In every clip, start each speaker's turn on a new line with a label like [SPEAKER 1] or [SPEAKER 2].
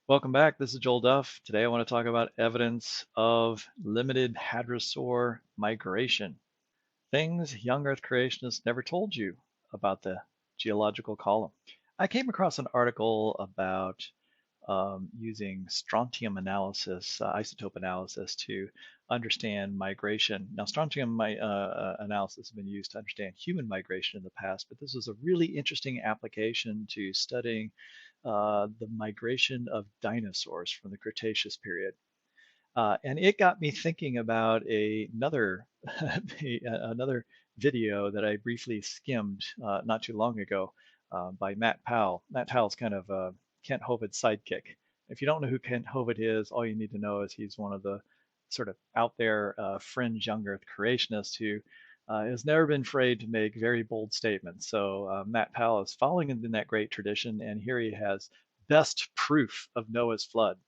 [SPEAKER 1] Welcome back. This is Joel Duff. Today I want to talk about evidence of limited hadrosaur migration. Things young Earth creationists never told you about the geological column. I came across an article about using strontium analysis, isotope analysis to understand migration. Now, strontium analysis has been used to understand human migration in the past, but this was a really interesting application to studying the migration of dinosaurs from the Cretaceous period. And it got me thinking about another another video that I briefly skimmed not too long ago by Matt Powell. Matt Powell's kind of Kent Hovid's sidekick. If you don't know who Kent Hovid is, all you need to know is he's one of the sort of out there fringe young Earth creationists who has never been afraid to make very bold statements. So Matt Powell is following in that great tradition, and here he has best proof of Noah's flood.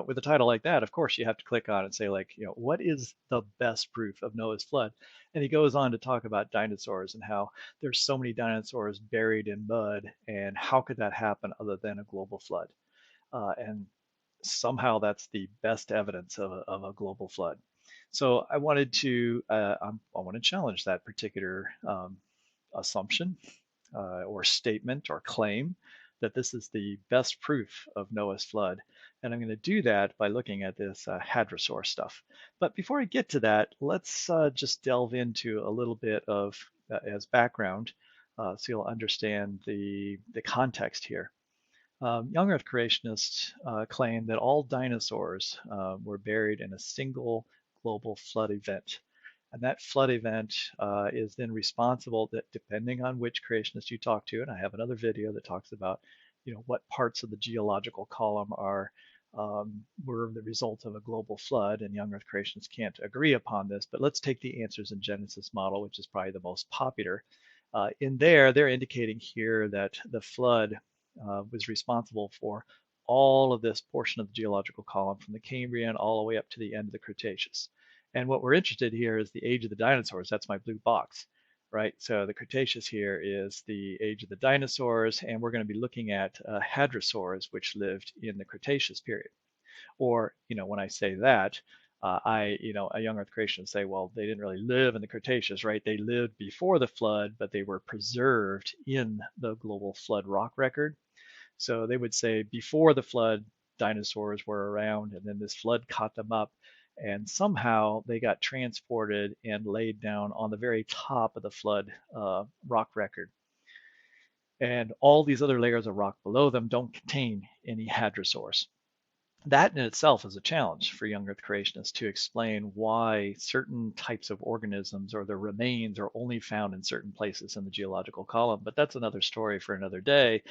[SPEAKER 1] With a title like that, of course, you have to click on it and say, like, what is the best proof of Noah's flood? And he goes on to talk about dinosaurs and how there's so many dinosaurs buried in mud, and how could that happen other than a global flood? And somehow that's the best evidence of a global flood. So I want to challenge that particular assumption or statement or claim that this is the best proof of Noah's flood. And I'm going to do that by looking at this hadrosaur stuff. But before I get to that, let's just delve into a little bit of as background so you'll understand the context here. Young Earth creationists claim that all dinosaurs were buried in a single global flood event. And that flood event is then responsible that depending on which creationist you talk to, and I have another video that talks about, what parts of the geological column were the result of a global flood, and young Earth creationists can't agree upon this. But let's take the Answers in Genesis model, which is probably the most popular. In there, they're indicating here that the flood was responsible for all of this portion of the geological column from the Cambrian all the way up to the end of the Cretaceous. And what we're interested here is the age of the dinosaurs. That's my blue box, right? So the Cretaceous here is the age of the dinosaurs, and we're going to be looking at hadrosaurs, which lived in the Cretaceous period. Or, when I say that, a young Earth creationist say, well, they didn't really live in the Cretaceous, right? They lived before the flood, but they were preserved in the global flood rock record. So they would say before the flood, dinosaurs were around, and then this flood caught them up, and somehow they got transported and laid down on the very top of the flood rock record. And all these other layers of rock below them don't contain any hadrosaurs. That in itself is a challenge for young Earth creationists to explain why certain types of organisms or their remains are only found in certain places in the geological column. But that's another story for another day.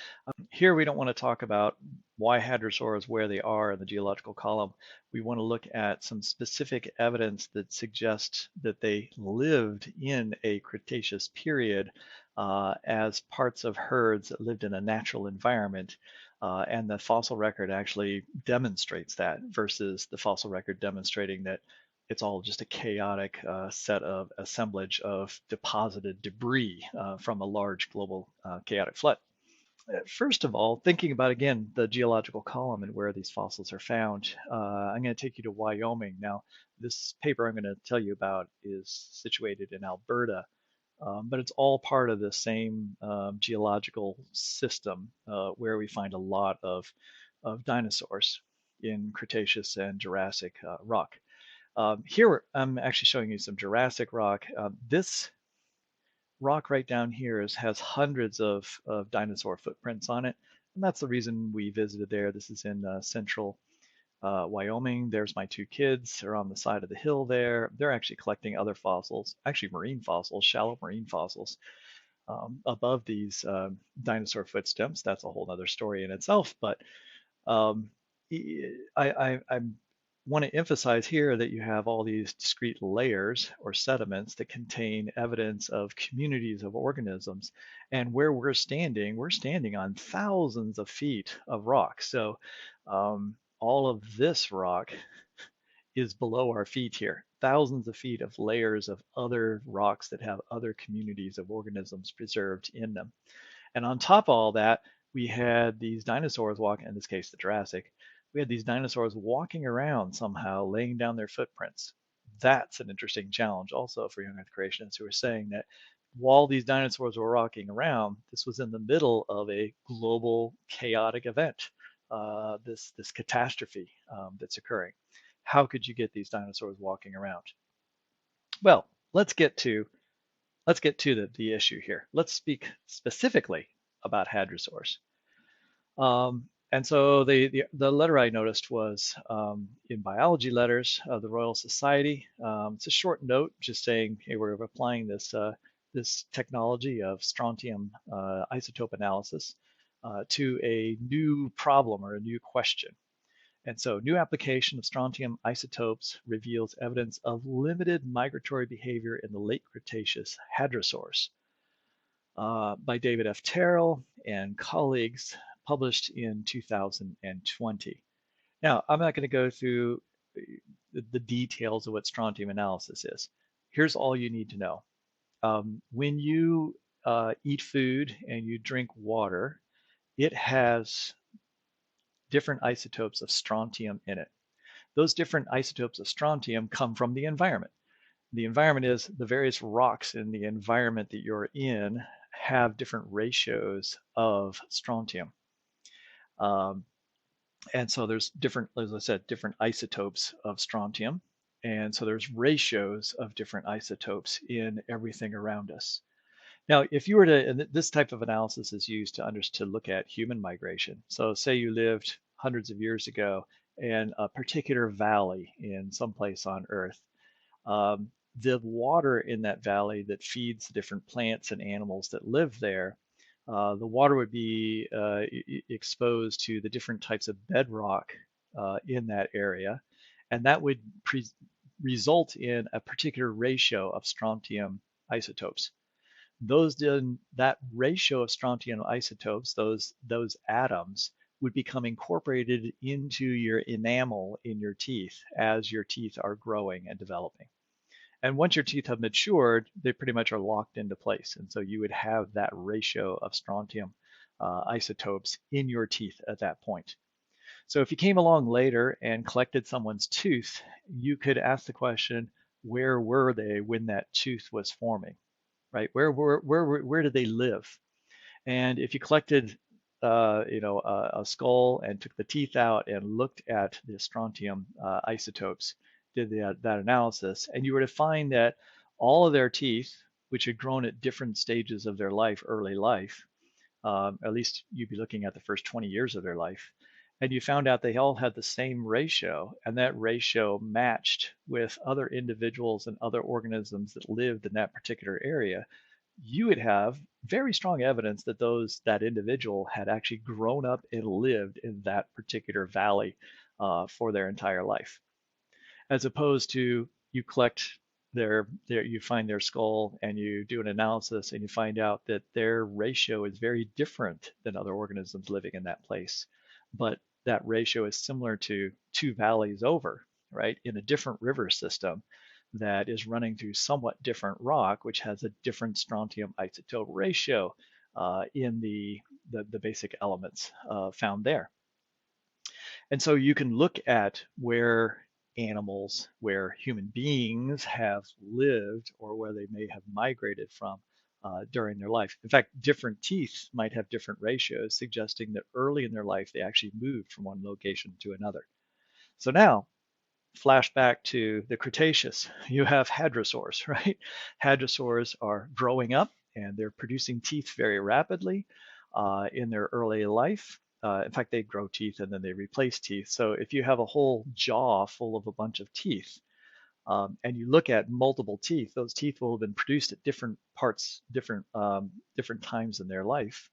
[SPEAKER 1] Here we don't want to talk about why hadrosaurs where they are in the geological column. We want to look at some specific evidence that suggests that they lived in a Cretaceous period as parts of herds that lived in a natural environment. And the fossil record actually demonstrates that versus the fossil record demonstrating that it's all just a chaotic set of assemblage of deposited debris from a large global chaotic flood. First of all, thinking about again the geological column and where these fossils are found, I'm going to take you to Wyoming. Now, this paper I'm going to tell you about is situated in Alberta, but it's all part of the same geological system where we find a lot of dinosaurs in Cretaceous and Jurassic rock. Here I'm actually showing you some Jurassic rock. This rock right down here has hundreds of dinosaur footprints on it, and that's the reason we visited there. This is in central Wyoming. There's my two kids. They're on the side of the hill there. They're actually collecting other fossils, actually marine fossils, shallow marine fossils, above these dinosaur footsteps. That's a whole other story in itself. But um, I want to emphasize here that you have all these discrete layers or sediments that contain evidence of communities of organisms. And where we're standing on thousands of feet of rock. So all of this rock is below our feet here. Thousands of feet of layers of other rocks that have other communities of organisms preserved in them. And on top of all that, we had these dinosaurs walking, in this case, the Jurassic, we had these dinosaurs walking around somehow, laying down their footprints. That's an interesting challenge also for young Earth creationists who are saying that while these dinosaurs were walking around, this was in the middle of a global chaotic event, this catastrophe that's occurring. How could you get these dinosaurs walking around? Well, let's get to the issue here. Let's speak specifically about hadrosaurs. And so the letter I noticed was in biology letters of the Royal Society. It's a short note just saying, hey, we're applying this technology of strontium isotope analysis to a new problem or a new question. And so new application of strontium isotopes reveals evidence of limited migratory behavior in the late Cretaceous hadrosaurs by David F. Terrell and colleagues, published in 2020. Now, I'm not going to go through the details of what strontium analysis is. Here's all you need to know. When you eat food and you drink water, it has different isotopes of strontium in it. Those different isotopes of strontium come from the environment. The environment is the various rocks in the environment that you're in have different ratios of strontium. And so there's different, as I said, different isotopes of strontium. And so there's ratios of different isotopes in everything around us. Now, if you were to, and this type of analysis is used to look at human migration. So say you lived hundreds of years ago in a particular valley in some place on Earth. The water in that valley that feeds the different plants and animals that live there, the water would be exposed to the different types of bedrock in that area, and that would result in a particular ratio of strontium isotopes. That ratio of strontium isotopes, those atoms, would become incorporated into your enamel in your teeth as your teeth are growing and developing. And once your teeth have matured, they pretty much are locked into place. And so you would have that ratio of strontium isotopes in your teeth at that point. So if you came along later and collected someone's tooth, you could ask the question, where were they when that tooth was forming, right? Where did they live? And if you collected a skull and took the teeth out and looked at the strontium isotopes, did that analysis, and you were to find that all of their teeth, which had grown at different stages of their life, early life, at least you'd be looking at the first 20 years of their life, and you found out they all had the same ratio, and that ratio matched with other individuals and other organisms that lived in that particular area, you would have very strong evidence that that individual had actually grown up and lived in that particular valley for their entire life. As opposed to you collect you find their skull and you do an analysis and you find out that their ratio is very different than other organisms living in that place. But that ratio is similar to two valleys over, right, in a different river system that is running through somewhat different rock, which has a different strontium isotope ratio in the basic elements found there. And so you can look at where animals, where human beings have lived or where they may have migrated from during their life. In fact, different teeth might have different ratios, suggesting that early in their life they actually moved from one location to another. So now, flash back to the Cretaceous. You have hadrosaurs, right? Hadrosaurs are growing up and they're producing teeth very rapidly in their early life. In fact, they grow teeth and then they replace teeth. So if you have a whole jaw full of a bunch of teeth, and you look at multiple teeth, those teeth will have been produced at different parts, different times in their life.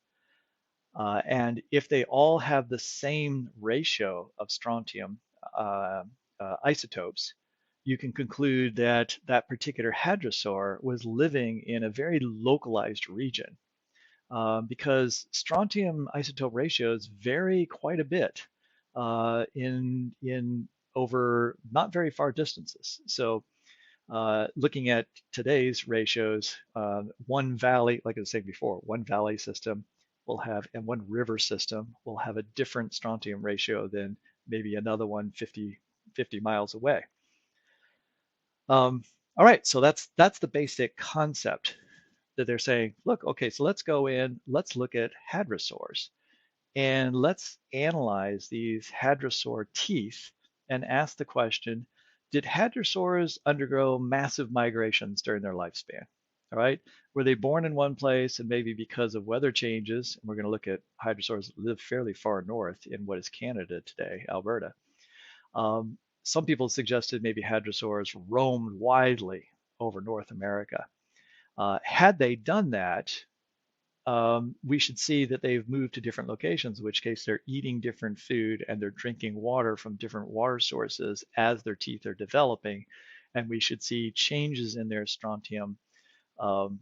[SPEAKER 1] And if they all have the same ratio of strontium isotopes, you can conclude that that particular hadrosaur was living in a very localized region. Because strontium isotope ratios vary quite a bit in over not very far distances. So looking at today's ratios, one valley, like I was saying before, one valley system will have, and one river system will have a different strontium ratio than maybe another one 50 miles away. All right, so that's the basic concept that they're saying, look, okay, so let's go in, let's look at hadrosaurs, and let's analyze these hadrosaur teeth and ask the question, did hadrosaurs undergo massive migrations during their lifespan? All right, were they born in one place and maybe because of weather changes, and we're going to look at hadrosaurs that live fairly far north in what is Canada today, Alberta. Um, some people suggested maybe hadrosaurs roamed widely over North America. Had they done that, we should see that they've moved to different locations, in which case they're eating different food and they're drinking water from different water sources as their teeth are developing. And we should see changes in their strontium um,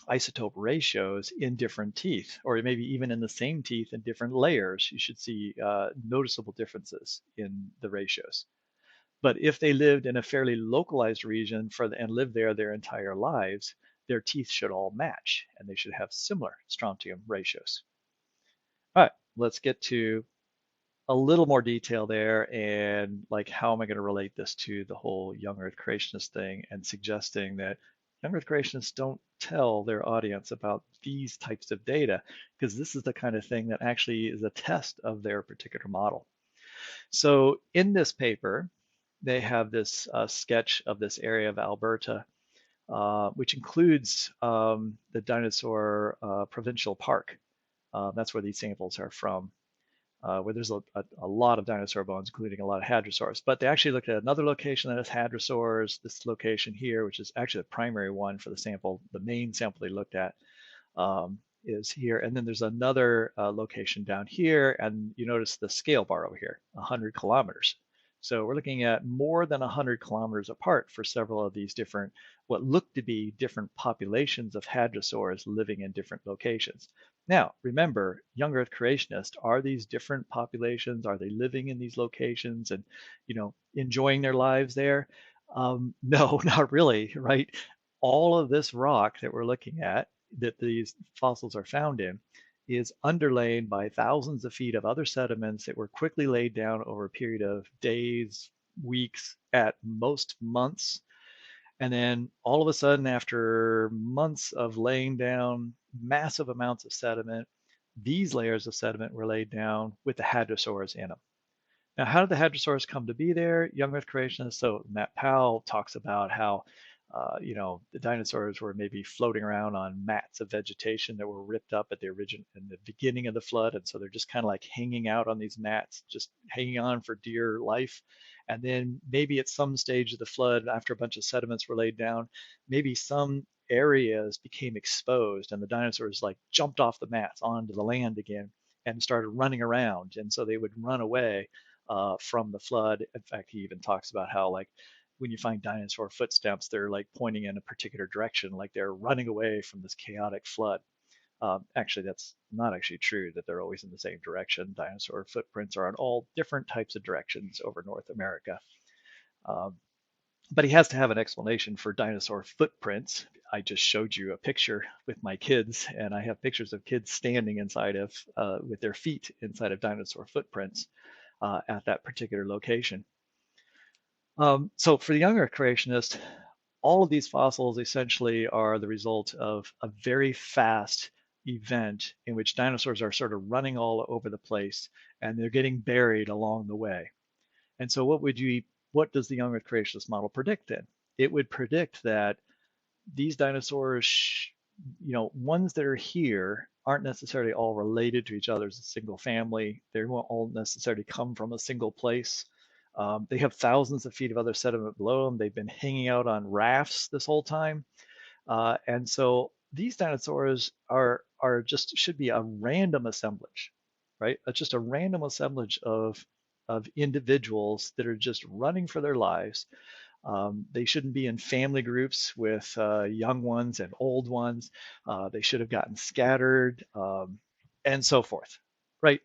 [SPEAKER 1] isotope ratios in different teeth, or maybe even in the same teeth in different layers. You should see noticeable differences in the ratios. But if they lived in a fairly localized region and lived there their entire lives, their teeth should all match and they should have similar strontium ratios. All right, let's get to a little more detail there and like how am I going to relate this to the whole young Earth creationist thing and suggesting that young Earth creationists don't tell their audience about these types of data because this is the kind of thing that actually is a test of their particular model. So in this paper, they have this sketch of this area of Alberta, which includes the Dinosaur Provincial Park. That's where these samples are from, where there's a lot of dinosaur bones, including a lot of hadrosaurs. But they actually looked at another location that has hadrosaurs, this location here, which is actually the primary one for the sample. The main sample they looked at is here. And then there's another location down here. And you notice the scale bar over here, 100 kilometers. So we're looking at more than 100 kilometers apart for several of these different, what look to be different populations of hadrosaurs living in different locations. Now, remember, young Earth creationists, are these different populations? Are they living in these locations and, enjoying their lives there? No, not really, right? All of this rock that we're looking at, that these fossils are found in, is underlain by thousands of feet of other sediments that were quickly laid down over a period of days, weeks, at most months. And then all of a sudden, after months of laying down massive amounts of sediment, these layers of sediment were laid down with the hadrosaurs in them. Now, how did the hadrosaurs come to be there? Young Earth creationists. So Matt Powell talks about how, the dinosaurs were maybe floating around on mats of vegetation that were ripped up at the origin in the beginning of the flood, and so they're just kind of like hanging out on these mats, just hanging on for dear life. And then maybe at some stage of the flood, after a bunch of sediments were laid down, maybe some areas became exposed, and the dinosaurs like jumped off the mats onto the land again and started running around, and so they would run away from the flood. In fact, he even talks about how like when you find dinosaur footsteps, they're like pointing in a particular direction, like they're running away from this chaotic flood. Actually, that's not actually true that they're always in the same direction. Dinosaur footprints are in all different types of directions over North America. Um, but he has to have an explanation for dinosaur footprints. I just showed you a picture with my kids, and I have pictures of kids standing inside of, with their feet inside of dinosaur footprints at that particular location. So for the younger creationist, all of these fossils essentially are the result of a very fast event in which dinosaurs are sort of running all over the place and they're getting buried along the way. And so what does the young Earth creationist model predict then? It would predict that these dinosaurs, ones that are here aren't necessarily all related to each other as a single family. They won't all necessarily come from a single place. They have thousands of feet of other sediment below them. They've been hanging out on rafts this whole time. And so these dinosaurs are just should be a random assemblage, right? It's just a random assemblage of individuals that are just running for their lives. They shouldn't be in family groups with young ones and old ones. They should have gotten scattered and so forth, right?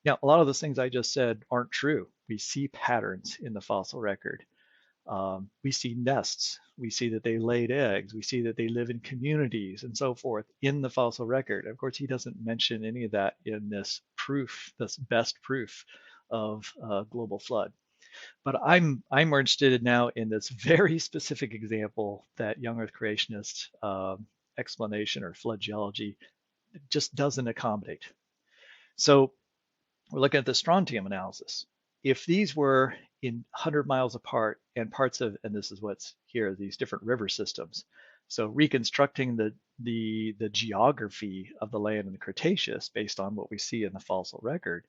[SPEAKER 1] Now, a lot of those things I just said aren't true. We see patterns in the fossil record. We see nests. We see that they laid eggs. We see that they live in communities and so forth in the fossil record. Of course, he doesn't mention any of that in this proof, this best proof of global flood. But I'm more interested now in this very specific example that young Earth creationist explanation or flood geology just doesn't accommodate. So we're looking at the strontium analysis. If these were in 100 miles apart and parts of, and this is what's here, these different river systems. So reconstructing the geography of the land in the Cretaceous based on what we see in the fossil record,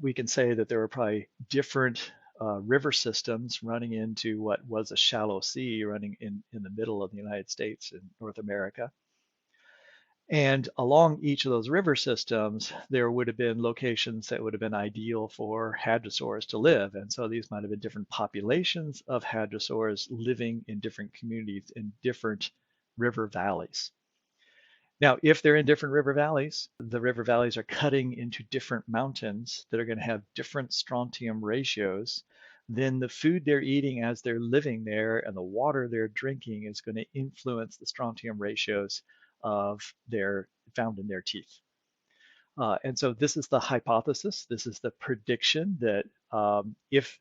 [SPEAKER 1] we can say that there were probably different river systems running into what was a shallow sea running in the middle of the United States and North America. And along each of those river systems, there would have been locations that would have been ideal for hadrosaurs to live. And so these might have been different populations of hadrosaurs living in different communities in different river valleys. Now, if they're in different river valleys, the river valleys are cutting into different mountains that are going to have different strontium ratios. Then the food they're eating as they're living there and the water they're drinking is going to influence the strontium ratios of their found in their teeth. And so this is the hypothesis. This is the prediction that if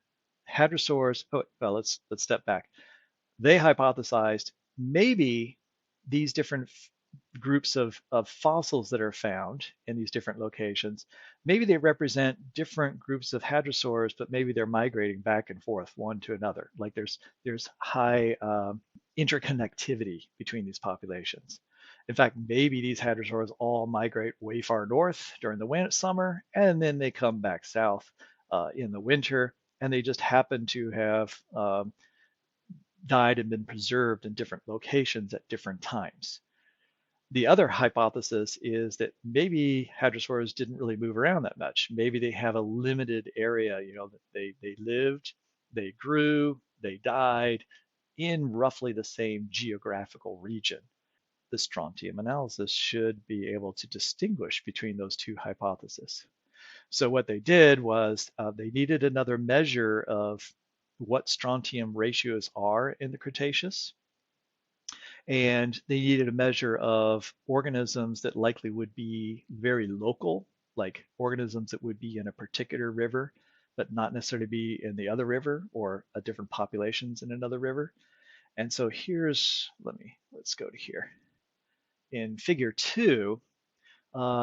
[SPEAKER 1] hadrosaurs, oh, well, let's step back. They hypothesized maybe these different groups of fossils that are found in these different locations, maybe they represent different groups of hadrosaurs, but maybe they're migrating back and forth one to another. Like there's high interconnectivity between these populations. In fact, maybe these hadrosaurs all migrate way far north during the summer, and then they come back south in the winter, and they just happen to have died and been preserved in different locations at different times. The other hypothesis is that maybe hadrosaurs didn't really move around that much. Maybe they have a limited area, that they lived, they grew, they died in roughly the same geographical region. The strontium analysis should be able to distinguish between those two hypotheses. So what they did was they needed another measure of what strontium ratios are in the Cretaceous. And they needed a measure of organisms that likely would be very local, like organisms that would be in a particular river, but not necessarily be in the other river or different populations in another river. And so let's go to here. In figure 2,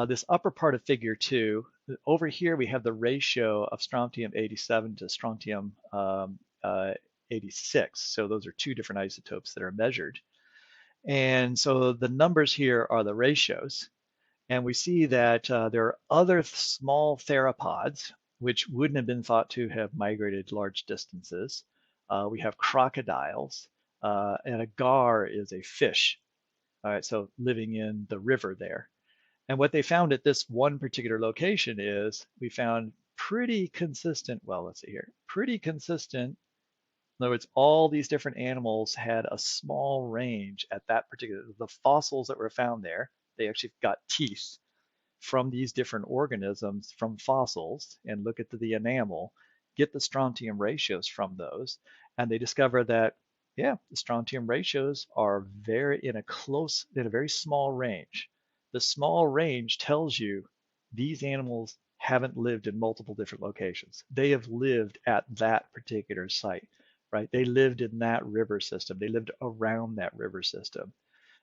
[SPEAKER 1] this upper part of figure 2, over here we have the ratio of strontium 87 to strontium 86. So those are two different isotopes that are measured. And so the numbers here are the ratios. And we see that there are other small theropods which wouldn't have been thought to have migrated large distances. We have crocodiles, and a gar is a fish. All right, so living in the river there. And what they found at this one particular location is we found pretty consistent, well, let's see here, pretty consistent. In other words, all these different animals had a small range at that particular, the fossils that were found there, they actually got teeth from these different organisms from fossils and look at the enamel, get the strontium ratios from those, and they discover that, yeah, the strontium ratios are in a very small range. The small range tells you these animals haven't lived in multiple different locations. They have lived at that particular site. Right? They lived in that river system. They lived around that river system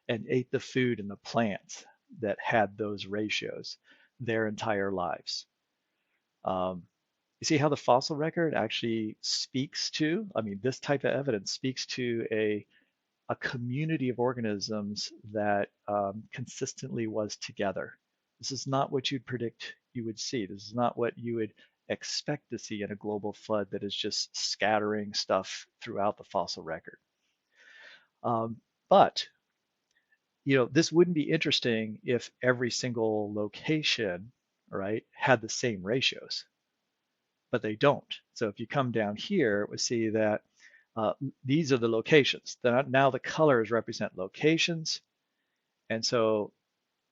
[SPEAKER 1] and ate the food and the plants that had those ratios their entire lives. You see how the fossil record actually speaks to, this type of evidence speaks to a community of organisms that consistently was together. This is not what you'd predict you would see. This is not what you would expect to see in a global flood that is just scattering stuff throughout the fossil record. But this wouldn't be interesting if every single location, right, had the same ratios, but they don't. So if you come down here, we see that these are the locations. Now the colors represent locations, and so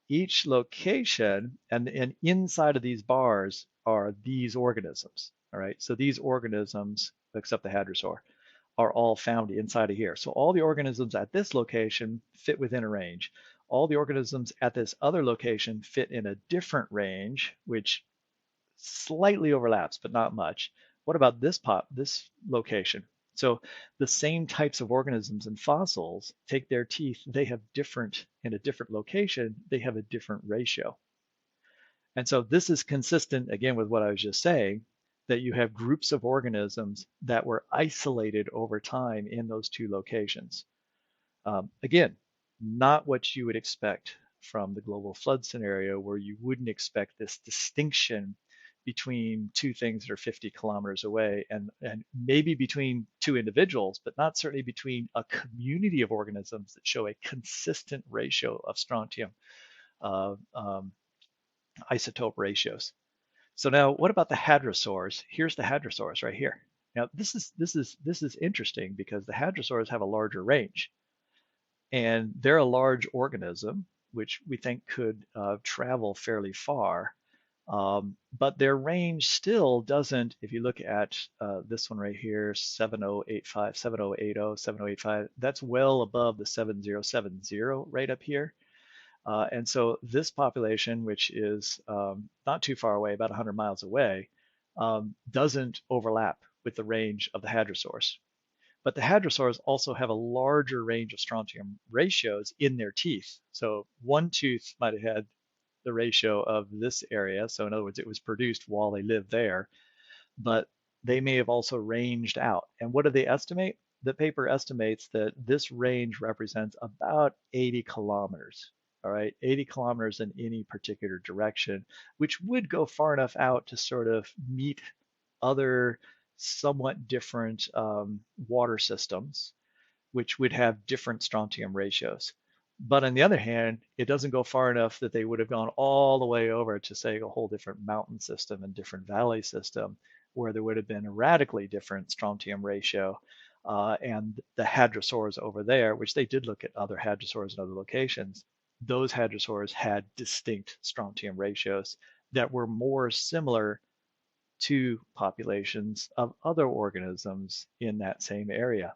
[SPEAKER 1] each location and inside of these bars are these organisms. All right, so these organisms, except the hadrosaur, are all found inside of here. So all the organisms at this location fit within a range. All the organisms at this other location fit in a different range, which slightly overlaps, but not much. What about this location? So the same types of organisms and fossils take their teeth, they have different, in a different location, they have a different ratio. And so this is consistent, again, with what I was just saying, that you have groups of organisms that were isolated over time in those two locations. Again, not what you would expect from the global flood scenario, where you wouldn't expect this distinction between two things that are 50 kilometers away, and maybe between two individuals, but not certainly between a community of organisms that show a consistent ratio of strontium isotope ratios. So now, what about the hadrosaurs? Here's the hadrosaurs right here. Now, this is interesting because the hadrosaurs have a larger range, and they're a large organism, which we think could travel fairly far. But their range still doesn't, if you look at this one right here, 7085, 7080, 7085, that's well above the 7070 right up here. And so this population, which is not too far away, about 100 miles away, doesn't overlap with the range of the hadrosaurs. But the hadrosaurs also have a larger range of strontium ratios in their teeth. So one tooth might have had the ratio of this area. So in other words, it was produced while they lived there, but they may have also ranged out. And what do they estimate? The paper estimates that this range represents about 80 kilometers. All right, 80 kilometers in any particular direction, which would go far enough out to sort of meet other somewhat different water systems, which would have different strontium ratios. But on the other hand, it doesn't go far enough that they would have gone all the way over to, say, a whole different mountain system and different valley system, where there would have been a radically different strontium ratio. And the hadrosaurs over there, which they did look at other hadrosaurs in other locations, those hadrosaurs had distinct strontium ratios that were more similar to populations of other organisms in that same area.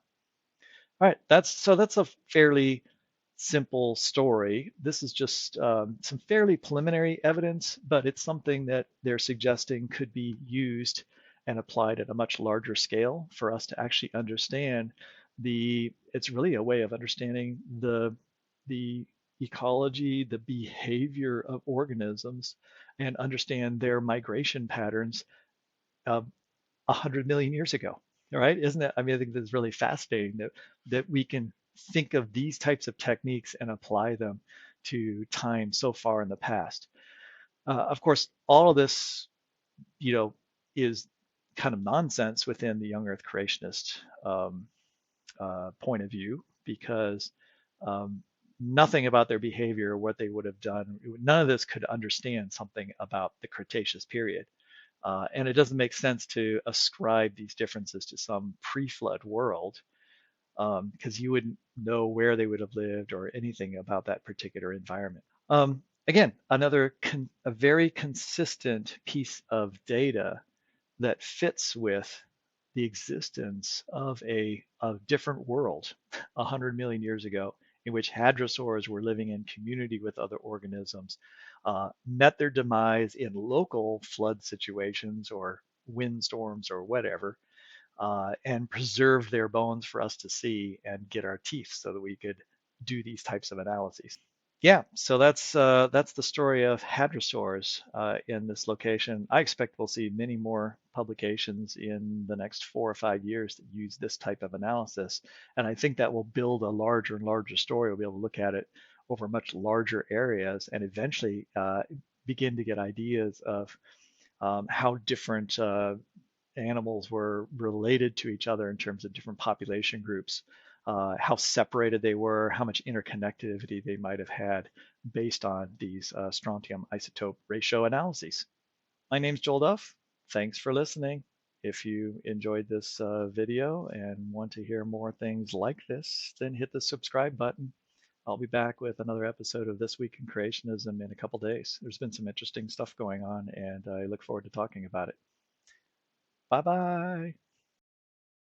[SPEAKER 1] All right, that's a fairly simple story. This is just some fairly preliminary evidence, but it's something that they're suggesting could be used and applied at a much larger scale for us to actually understand it's really a way of understanding the ecology, the behavior of organisms, and understand their migration patterns 100 million years ago. All right, isn't it? I mean, I think that's really fascinating that we can think of these types of techniques and apply them to time so far in the past. Of course, all of this, is kind of nonsense within the young Earth creationist point of view, because nothing about their behavior, what they would have done, none of this could understand something about the Cretaceous period. And it doesn't make sense to ascribe these differences to some pre-flood world, because you wouldn't know where they would have lived or anything about that particular environment. Again, a very consistent piece of data that fits with the existence of a different world 100 million years ago, in which hadrosaurs were living in community with other organisms, met their demise in local flood situations or windstorms or whatever, and preserved their bones for us to see and get our teeth so that we could do these types of analyses. Yeah, so that's the story of hadrosaurs in this location. I expect we'll see many more publications in the next 4 or 5 years that use this type of analysis, and I think that will build a larger and larger story. We'll be able to look at it over much larger areas and eventually begin to get ideas of how different animals were related to each other in terms of different population groups, how separated they were, how much interconnectivity they might have had based on these strontium isotope ratio analyses. My name's Joel Duff. Thanks for listening. If you enjoyed this video and want to hear more things like this, then hit the subscribe button. I'll be back with another episode of This Week in Creationism in a couple days. There's been some interesting stuff going on, and I look forward to talking about it. Bye-bye.